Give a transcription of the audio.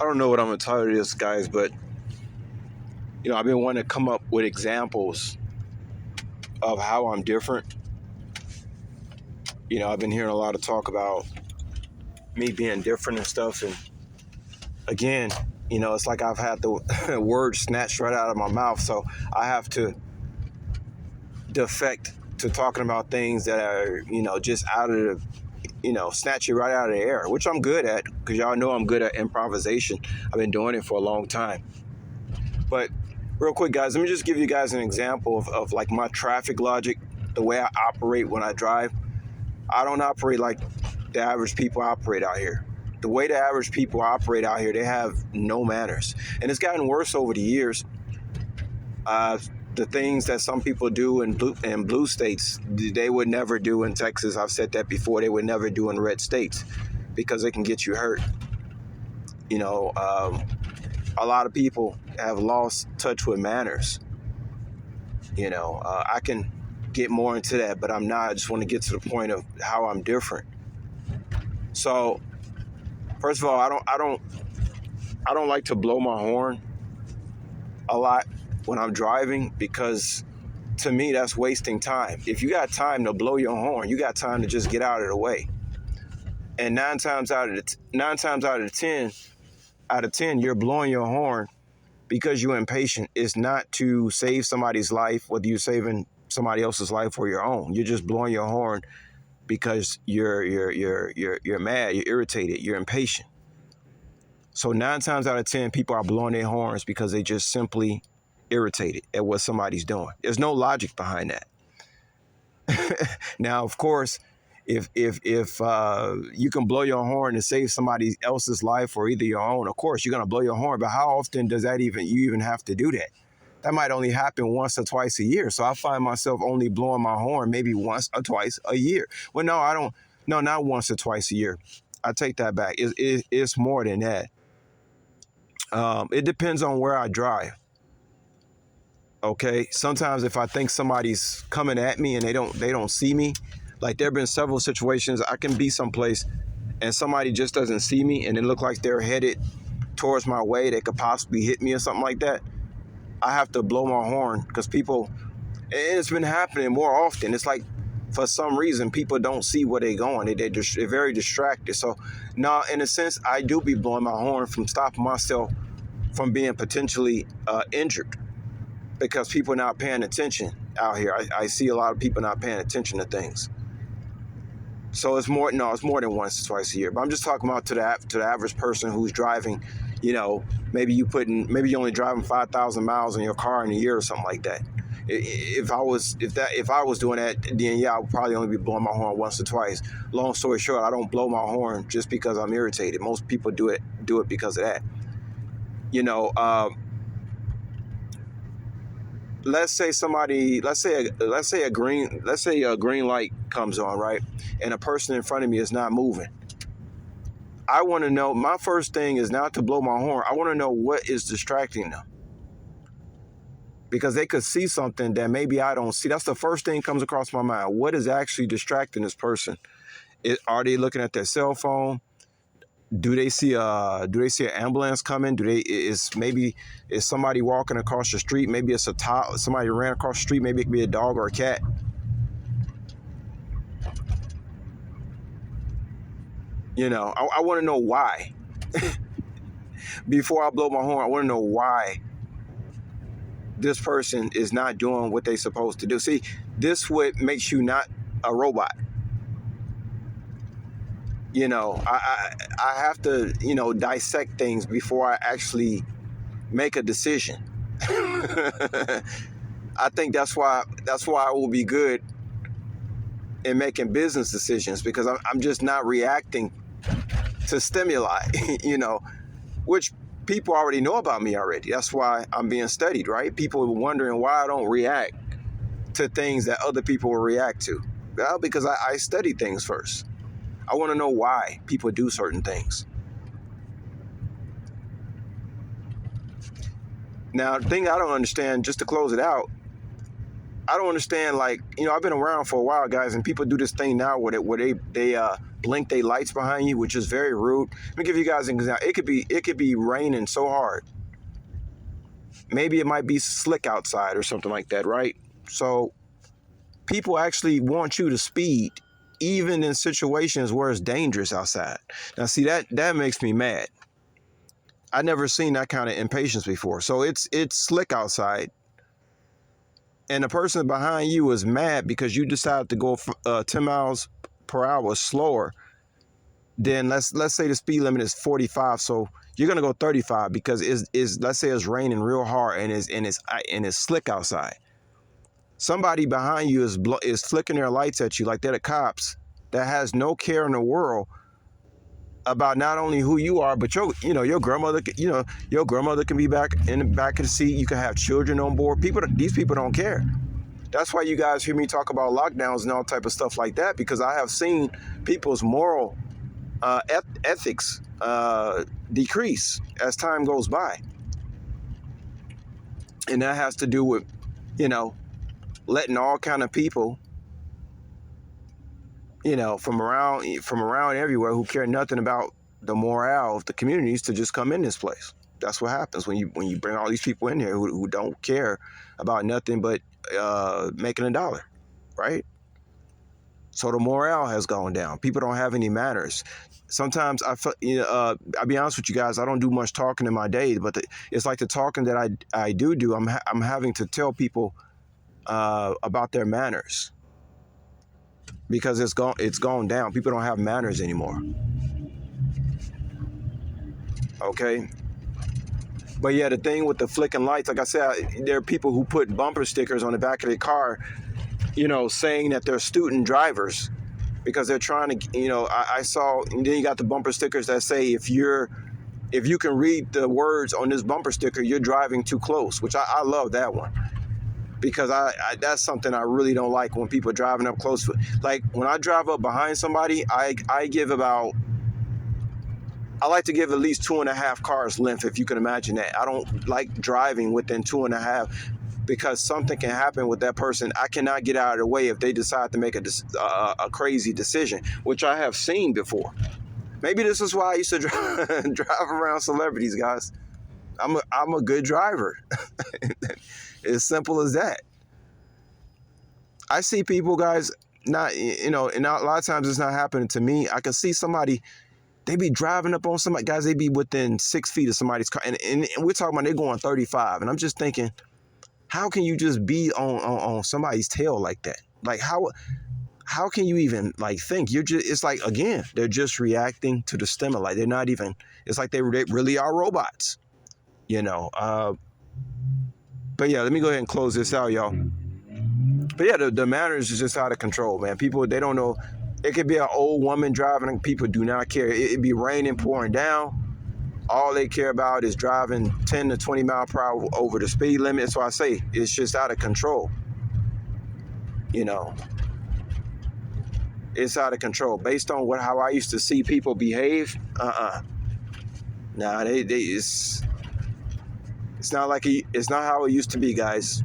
I don't know what I'm gonna title this, guys, but I've been wanting to come up with examples of how I'm different. I've been hearing a lot of talk about me being different and stuff, and again, it's like I've had the word snatched right out of my mouth, so I have to defect to talking about things that are, just out of the, snatch it right out of the air, which I'm good at, because y'all know I'm good at improvisation. I've been doing it for a long time. But real quick, guys, let me just give you guys an example of like my traffic logic, the way I operate when I drive. I don't operate like the average people operate out here. The way the average people operate out here, they have no manners. And it's gotten worse over the years. The things that some people do in blue states, they would never do in Texas. I've said that before. They would never do in red states because it can get you hurt. A lot of people have lost touch with manners. I can get more into that, but I'm not. I just want to get to the point of how I'm different. So, first of all, I don't like to blow my horn a lot when I'm driving, because to me that's wasting time. If you got time to blow your horn, you got time to just get out of the way. And nine times out of ten, you're blowing your horn because you're impatient. It's not to save somebody's life, whether you're saving somebody else's life or your own. You're just blowing your horn because you're mad, you're irritated, you're impatient. So 9 times out of 10, people are blowing their horns because they just simply irritated at what somebody's doing. There's no logic behind that. Now, of course, if you can blow your horn to save somebody else's life or either your own, of course you're gonna blow your horn. But how often does that you even have to do that? That might only happen once or twice a year. So I find myself only blowing my horn maybe once or twice a year. Well, no, I don't. No, not once or twice a year. I take that back. It's more than that. It depends on where I drive. Okay, sometimes if I think somebody's coming at me and they don't see me, like there have been several situations I can be someplace and somebody just doesn't see me and it look like they're headed towards my way, they could possibly hit me or something like that. I have to blow my horn because people, and it's been happening more often. It's like for some reason people don't see where they're going. They're very distracted. So now, in a sense, I do be blowing my horn from stopping myself from being potentially injured, because people are not paying attention out here. I see a lot of people not paying attention to things. So it's more than once or twice a year. But I'm just talking about to the average person who's driving, maybe you're only driving 5,000 miles in your car in a year or something like that. If I was doing that, then yeah, I would probably only be blowing my horn once or twice. Long story short, I don't blow my horn just because I'm irritated. Most people do it because of that. Let's say a green light comes on, right? And a person in front of me is not moving. I want to know, my first thing is not to blow my horn. I want to know what is distracting them. Because they could see something that maybe I don't see. That's the first thing that comes across my mind. What is actually distracting this person? Are they looking at their cell phone? Do they see an ambulance coming? Is somebody walking across the street? Maybe it's somebody ran across the street. Maybe it could be a dog or a cat. I want to know why. Before I blow my horn, I want to know why this person is not doing what they're supposed to do. See, this what makes you not a robot. I have to, dissect things before I actually make a decision. I think that's why I will be good in making business decisions, because I'm just not reacting to stimuli, which people already know about me already. That's why I'm being studied, right? People are wondering why I don't react to things that other people will react to. Well, because I study things first. I want to know why people do certain things. Now, the thing I don't understand, just to close it out, I don't understand, I've been around for a while, guys, and people do this thing now where they blink their lights behind you, which is very rude. Let me give you guys an example. It could be raining so hard. Maybe it might be slick outside or something like that, right? So people actually want you to speed even in situations where it's dangerous outside. Now see, that makes me mad. I never seen that kind of impatience before. So it's slick outside, and the person behind you is mad because you decided to go 10 miles per hour slower. Then let's say the speed limit is 45, so you're gonna go 35 because is let's say it's raining real hard and it's slick outside. Somebody behind you is flicking their lights at you like they're the cops, that has no care in the world about not only who you are, but your grandmother. Your grandmother can be back in the back of the seat. You can have children on board. These people don't care. That's why you guys hear me talk about lockdowns and all type of stuff like that, because I have seen people's moral ethics decrease as time goes by, and that has to do with letting all kind of people from around everywhere who care nothing about the morale of the communities to just come in this place. That's what happens when you bring all these people in here who don't care about nothing but making a dollar, right? So the morale has gone down. People don't have any manners. Sometimes I'll be honest with you guys, I don't do much talking in my day, but it's like the talking that I do. I'm having to tell people about their manners, because it's gone down. People don't have manners anymore. Okay. But yeah, the thing with the flicking lights, like I said, there are people who put bumper stickers on the back of their car, saying that they're student drivers, because they're trying to, I saw, and then you got the bumper stickers that say, if you can read the words on this bumper sticker, you're driving too close, which I love that one. Because I that's something I really don't like, when people are driving up close. Like when I drive up behind somebody, I like to give at least 2.5 cars length, if you can imagine that. I don't like driving within 2.5, because something can happen with that person. I cannot get out of the way if they decide to make a crazy decision, which I have seen before. Maybe this is why I used to drive around celebrities, guys. I'm a good driver. As simple as that. I see people, guys, not, and a lot of times it's not happening to me. I can see somebody, they be driving up on somebody, guys, they be within 6 feet of somebody's car, and we're talking about they're going 35, and I'm just thinking, how can you just be on somebody's tail like that? Like how can you even think? It's like, again, they're just reacting to the stimuli. They're not even, it's like they really are robots, But yeah, let me go ahead and close this out, y'all. But yeah, the manners is just out of control, man. People, they don't know. It could be an old woman driving, and people do not care. It'd be raining, pouring down. All they care about is driving 10 to 20 mile per hour over the speed limit. So I say it's just out of control. It's out of control based on how I used to see people behave. Nah, it's not how it used to be, guys.